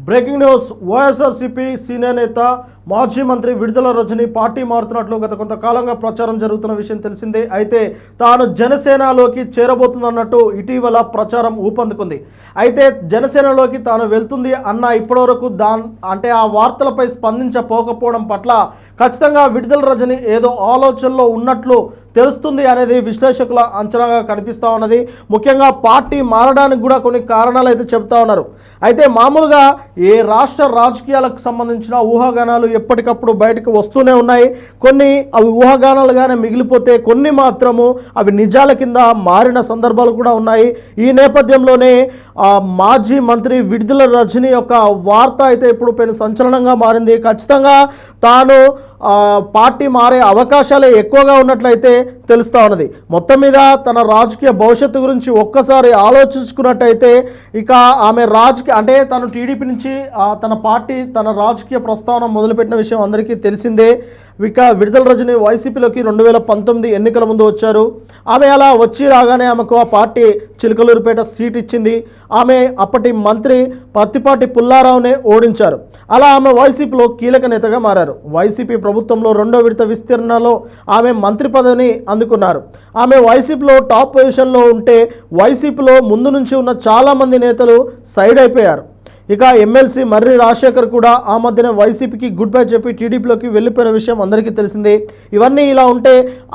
Breaking news. YSRCP senior నేత మాజీ మంత్రి విడుదల రజని పార్టీ మారుతున్నట్లు గత కొంతకాలంగా ప్రచారం జరుగుతున్న విషయం తెలిసిందే. అయితే తాను జనసేనలోకి చేరబోతుందన్నట్టు ఇటీవల ప్రచారం ఊపందుకుంది. అయితే జనసేనలోకి తాను వెళ్తుంది అన్న ఇప్పటివరకు అంటే ఆ వార్తలపై స్పందించకపోకపోవడం పట్ల ఖచ్చితంగా విడుదల రజని ఏదో ఆలోచనలో ఉన్నట్లు తెలుస్తుంది అనేది విశ్లేషకుల అంచనాగా కనిపిస్తూ ఉన్నది. ముఖ్యంగా పార్టీ మారడానికి కూడా కొన్ని కారణాలు అయితే చెప్తా ఉన్నారు. అయితే మామూలుగా ఏ రాష్ట్ర రాజకీయాలకు సంబంధించిన ఊహాగానాలు ఎప్పటికప్పుడు బయటకు వస్తూనే ఉన్నాయి. కొన్ని అవి ఊహాగానాలుగానే మిగిలిపోతే కొన్ని మాత్రము అవి నిజాల కింద మారిన సందర్భాలు కూడా ఉన్నాయి. ఈ నేపథ్యంలోనే మాజీ మంత్రి విడుదల రజని యొక్క వార్త అయితే ఇప్పుడు పెను సంచలనంగా మారింది. ఖచ్చితంగా తాను పార్టీ మారే అవకాశాలే ఎక్కువగా ఉన్నట్లయితే తెలుస్తూ ఉన్నది. మొత్తం మీద తన రాజకీయ భవిష్యత్తు గురించి ఒక్కసారి ఆలోచించుకున్నట్టయితే ఇక ఆమె అంటే తను టీడీపీ నుంచి తన పార్టీ తన రాజకీయ ప్రస్థానం మొదలుపెట్టిన విషయం అందరికీ తెలిసిందే. ఇక విడుదల రజని వైసీపీలోకి 2019 ఎన్నికల ముందు వచ్చారు. ఆమె అలా వచ్చి రాగానే ఆమెకు ఆ పార్టీ చిలకలూరుపేట సీట్ ఇచ్చింది. ఆమె అప్పటి మంత్రి పత్తిపాటి పుల్లారావునే ఓడించారు. అలా ఆమె వైసీపీలో కీలక నేతగా మారారు. వైసీపీ ప్రభుత్వంలో 2వ విడత విస్తరణలో ఆమె మంత్రి పదవిని అందుకున్నారు. ఆమె వైసీపీలో టాప్ పొజిషన్లో ఉంటే వైసీపీలో ముందు నుంచి ఉన్న చాలామంది నేతలు సైడ్ అయిపోయారు. ఇక ఎమ్మెల్సీ మర్రి రాజశేఖర్ కూడా ఆ మధ్యన వైసీపీకి గుడ్ బై చెప్పి టీడీపీలోకి వెళ్ళిపోయిన విషయం అందరికీ తెలిసిందే. ఇవన్నీ ఇలా ఉంటే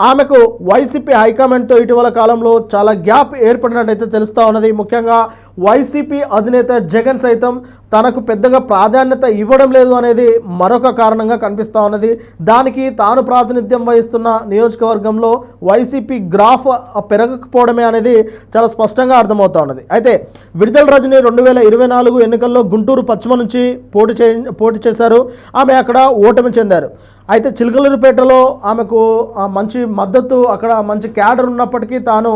ఆమెకు వైసీపీ హైకమాండ్తో ఇటీవల కాలంలో చాలా గ్యాప్ ఏర్పడినట్టయితే తెలుస్తూ ఉన్నది. ముఖ్యంగా వైసీపీ అధినేత జగన్ సైతం తనకు పెద్దగా ప్రాధాన్యత ఇవ్వడం లేదు అనేది మరొక కారణంగా కనిపిస్తూ ఉన్నది. దానికి తాను ప్రాతినిధ్యం వహిస్తున్న నియోజకవర్గంలో వైసీపీ గ్రాఫ్ పెరగకపోవడమే అనేది చాలా స్పష్టంగా అర్థమవుతూ ఉన్నది. అయితే విడుదల రజని 2024 ఎన్నికల్లో గుంటూరు పశ్చిమ నుంచి పోటీ చేశారు. ఆమె అక్కడ ఓటమి చెందారు. అయితే చిలకలూరుపేటలో ఆమెకు మంచి మద్దతు, అక్కడ మంచి క్యాడర్ ఉన్నప్పటికీ తాను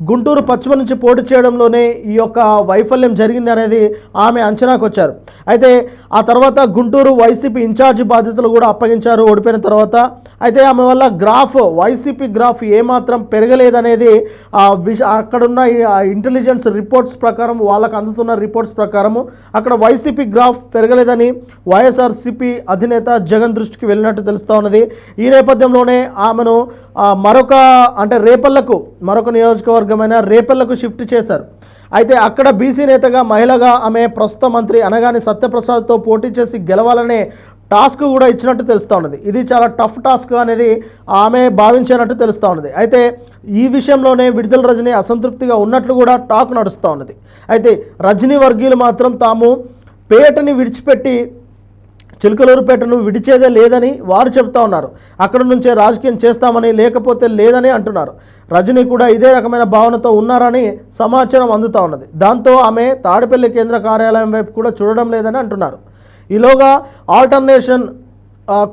గుంటూరు పశ్చిమ నుంచి పోటీ చేయడంలోనే ఈ యొక్క వైఫల్యం జరిగింది అనేది ఆమె అంచనాకు వచ్చారు. అయితే ఆ తర్వాత గుంటూరు వైసీపీ ఇన్ఛార్జి బాధ్యతలు కూడా అప్పగించారు ఓడిపోయిన తర్వాత. అయితే ఆమె వల్ల వైసీపీ గ్రాఫ్ ఏమాత్రం పెరగలేదనేది అక్కడున్న ఇంటెలిజెన్స్ రిపోర్ట్స్ ప్రకారం, వాళ్ళకు అందుతున్న రిపోర్ట్స్ ప్రకారము అక్కడ వైసీపీ గ్రాఫ్ పెరగలేదని వైఎస్ఆర్సీపీ అధినేత జగన్ దృష్టికి వెళ్ళినట్టు తెలుస్తూ ఉన్నది. ఈ నేపథ్యంలోనే ఆమెను మరొక నియోజకవర్గమైన రేపల్లకు షిఫ్ట్ చేశారు. అయితే అక్కడ బీసీ నేతగా మహిళగా ఆమె ప్రస్తుత మంత్రి అనగాని సత్యప్రసాద్తో పోటీ చేసి గెలవాలనే టాస్క్ కూడా ఇచ్చినట్టు తెలుస్తూ ఉన్నది. ఇది చాలా టఫ్ టాస్క్ అనేది ఆమె భావించినట్టు తెలుస్తూ ఉన్నది. అయితే ఈ విషయంలోనే విడుదల రజని అసంతృప్తిగా ఉన్నట్లు కూడా టాక్ నడుస్తూ ఉన్నది. అయితే రజనీ వర్గీయులు మాత్రం తాము పేటని విడిచిపెట్టి చిలకలూరుపేటను విడిచేదే లేదని వారు చెప్తా ఉన్నారు. అక్కడ నుంచే రాజకీయం చేస్తామని, లేకపోతే లేదని అంటున్నారు. రజనీ కూడా ఇదే రకమైన భావనతో ఉన్నారని సమాచారం అందుతూ ఉన్నది. దాంతో ఆమె తాడేపల్లి కేంద్ర కార్యాలయం వైపు కూడా చూడడం లేదని అంటున్నారు. ఈలోగా ఆల్టర్నేషన్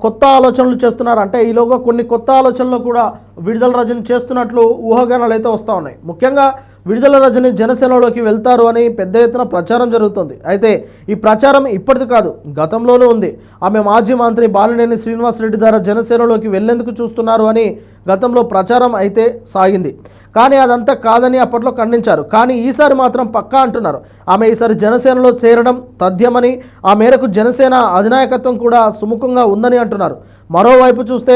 కొత్త ఆలోచనలు చేస్తున్నారు. అంటే ఈలోగా కొన్ని కొత్త ఆలోచనలు కూడా విడుదల రజని చేస్తున్నట్లు ఊహాగానాలు అయితే వస్తూ ఉన్నాయి. ముఖ్యంగా విడుదల రజని జనసేనలోకి వెళ్తారు అని పెద్ద ఎత్తున ప్రచారం జరుగుతుంది. అయితే ఈ ప్రచారం ఇప్పటిది కాదు, గతంలోనూ ఉంది. ఆమె మాజీ మంత్రి బాలినేని శ్రీనివాసరెడ్డి ద్వారా జనసేనలోకి వెళ్లేందుకు చూస్తున్నారు అని గతంలో ప్రచారం అయితే సాగింది. కానీ అదంతా కాదని అప్పట్లో ఖండించారు. కానీ ఈసారి మాత్రం పక్కా అంటున్నారు. ఆమె ఈసారి జనసేనలో చేరడం తథ్యమని, ఆ మేరకు జనసేన అధినాయకత్వం కూడా సుముఖంగా ఉందని అంటున్నారు. మరోవైపు చూస్తే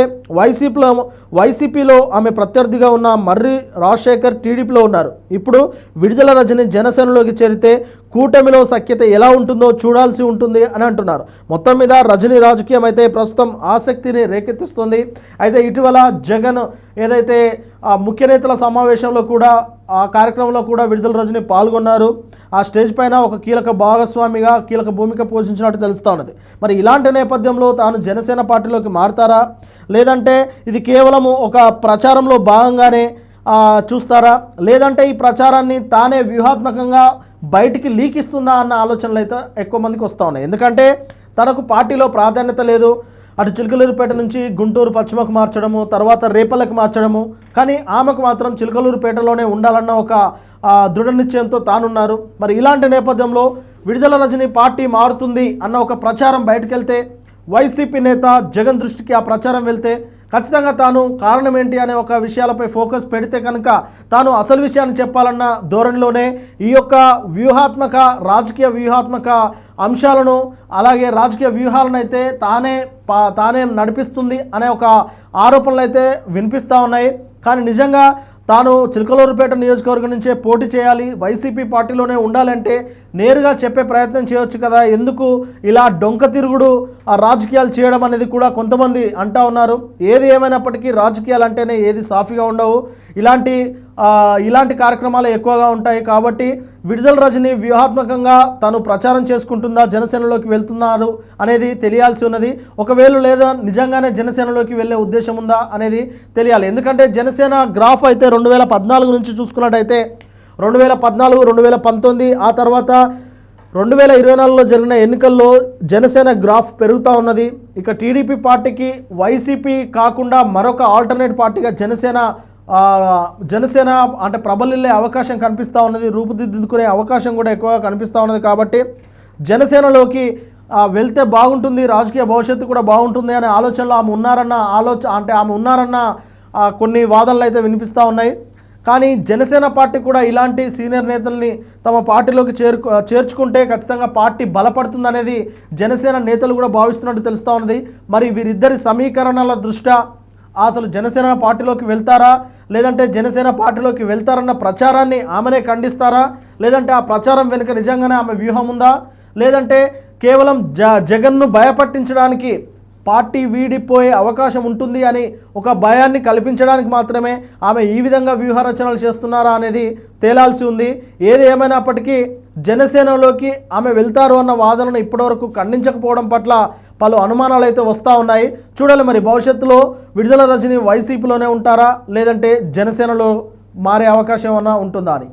వైసీపీలో ఆమె ప్రత్యర్థిగా ఉన్న మర్రి రాజశేఖర్ టీడీపీలో ఉన్నారు. ఇప్పుడు విడుదల రజని జనసేనలోకి చేరితే కూటమిలో సఖ్యత ఎలా ఉంటుందో చూడాల్సి ఉంటుంది అని అంటున్నారు. మొత్తం మీద రజనీ రాజకీయం అయితే ప్రస్తుతం ఆసక్తిని రేకెత్తిస్తుంది. అయితే ఇటీవల జగన్ ఏదైతే ముఖ్య నేతల సమావేశంలో కూడా ఆ కార్యక్రమంలో కూడా విడుదల రజని పాల్గొన్నారు. ఆ స్టేజ్ పైన ఒక కీలక భాగస్వామిగా కీలక భూమిక పోషించినట్టు తెలుస్తూ ఉన్నది. మరి ఇలాంటి నేపథ్యంలో తాను జనసేన పార్టీలోకి మారతారా, లేదంటే ఇది కేవలము ఒక ప్రచారంలో భాగంగానే చూస్తారా, లేదంటే ఈ ప్రచారాన్ని తానే వ్యూహాత్మకంగా బయటికి లీక్ ఇస్తుందా అన్న ఆలోచనలు అయితే ఎక్కువ మందికి వస్తూ ఉన్నాయి. ఎందుకంటే తనకు పార్టీలో ప్రాధాన్యత లేదు. అటు చిలకలూరుపేట నుంచి గుంటూరు పశ్చిమకు మార్చడము, తర్వాత రేపల్లకు మార్చడము, కానీ ఆమెకు మాత్రం చిలకలూరుపేటలోనే ఉండాలన్న ఒక దృఢ నిశ్చయంతో తానున్నారు. మరి ఇలాంటి నేపథ్యంలో విడుదల రజని పార్టీ మారుతుంది అన్న ఒక ప్రచారం బయటకు వెళ్తే, వైసీపీ నేత జగన్ దృష్టికి ఆ ప్రచారం వెళ్తే ఖచ్చితంగా తాను కారణం ఏంటి అనే ఒక విషయాలపై ఫోకస్ పెడితే కనుక తాను అసలు విషయాన్ని చెప్పాలన్న ధోరణిలోనే ఈ యొక్క రాజకీయ వ్యూహాత్మక అంశాలను అలాగే రాజకీయ వ్యూహాలను అయితే తానే నడిపిస్తుంది అనే ఒక ఆరోపణలు అయితే వినిపిస్తూ ఉన్నాయి. కానీ నిజంగా తాను చిలకలూరుపేట నియోజకవర్గం నుంచే పోటీ చేయాలి, వైసీపీ పార్టీలోనే ఉండాలంటే నేరుగా చెప్పే ప్రయత్నం చేయొచ్చు కదా, ఎందుకు ఇలా డొంక తిరుగుడు రాజకీయాలు చేయడం అనేది కూడా కొంతమంది అంటూ ఉన్నారు. ఏది ఏమైనప్పటికీ రాజకీయాలు అంటేనే ఏది సాఫీగా ఉండవు, ఇలాంటి కార్యక్రమాలు ఎక్కువగా ఉంటాయి. కాబట్టి విడుదల రజని వ్యూహాత్మకంగా తను ప్రచారం చేసుకుంటుందా, జనసేనలోకి వెళ్తున్నారు అనేది తెలియాల్సి ఉన్నది. ఒకవేళ లేదా నిజంగానే జనసేనలోకి వెళ్ళే ఉద్దేశం ఉందా అనేది తెలియాలి. ఎందుకంటే జనసేన గ్రాఫ్ అయితే 2014 నుంచి చూసుకున్నట్టయితే 2014, 2019 ఆ తర్వాత 2024లో జరిగిన ఎన్నికల్లో జనసేన గ్రాఫ్ పెరుగుతూ ఉన్నది. ఇక టీడీపీ పార్టీకి వైసీపీ కాకుండా మరొక ఆల్టర్నేట్ పార్టీగా జనసేన అంటే ప్రబలిల్లే అవకాశం కనిపిస్తూ ఉన్నది, రూపుదిద్దుకునే అవకాశం కూడా ఎక్కువగా కనిపిస్తూ ఉన్నది. కాబట్టి జనసేనలోకి వెళ్తే బాగుంటుంది, రాజకీయ భవిష్యత్తు కూడా బాగుంటుంది అనే ఆలోచనలో ఆమె ఉన్నారన్న కొన్ని వాదనలు అయితే వినిపిస్తూ ఉన్నాయి. కానీ జనసేన పార్టీ కూడా ఇలాంటి సీనియర్ నేతల్ని తమ పార్టీలోకి చేర్చుకుంటే ఖచ్చితంగా పార్టీ బలపడుతుందనేది జనసేన నేతలు కూడా భావిస్తున్నట్టు తెలుస్తూ ఉన్నది. మరి వీరిద్దరి సమీకరణల దృష్ట్యా అసలు జనసేన పార్టీలోకి వెళ్తారా, లేదంటే జనసేన పార్టీలోకి వెళ్తారన్న ప్రచారాన్ని ఆమెనే ఖండిస్తారా, లేదంటే ఆ ప్రచారం వెనుక నిజంగానే ఆమె వ్యూహం ఉందా, లేదంటే కేవలం జగన్ను భయపట్టించడానికి పార్టీ వీడిపోయే అవకాశం ఉంటుంది అని ఒక భయాన్ని కల్పించడానికి మాత్రమే ఆమె ఈ విధంగా వ్యూహరచనలు చేస్తున్నారా అనేది తేలాల్సి ఉంది. ఏది ఏమైనప్పటికీ జనసేనలోకి ఆమె వెళ్తారు అన్న వాదనను ఇప్పటివరకు ఖండించకపోవడం పట్ల పలు అనుమానాలు అయితే వస్తూ ఉన్నాయి. చూడాలి మరి భవిష్యత్తులో విడుదల రజని వైసీపీలోనే ఉంటారా, లేదంటే జనసేనలో మారే అవకాశం ఏమైనా ఉంటుందా అని.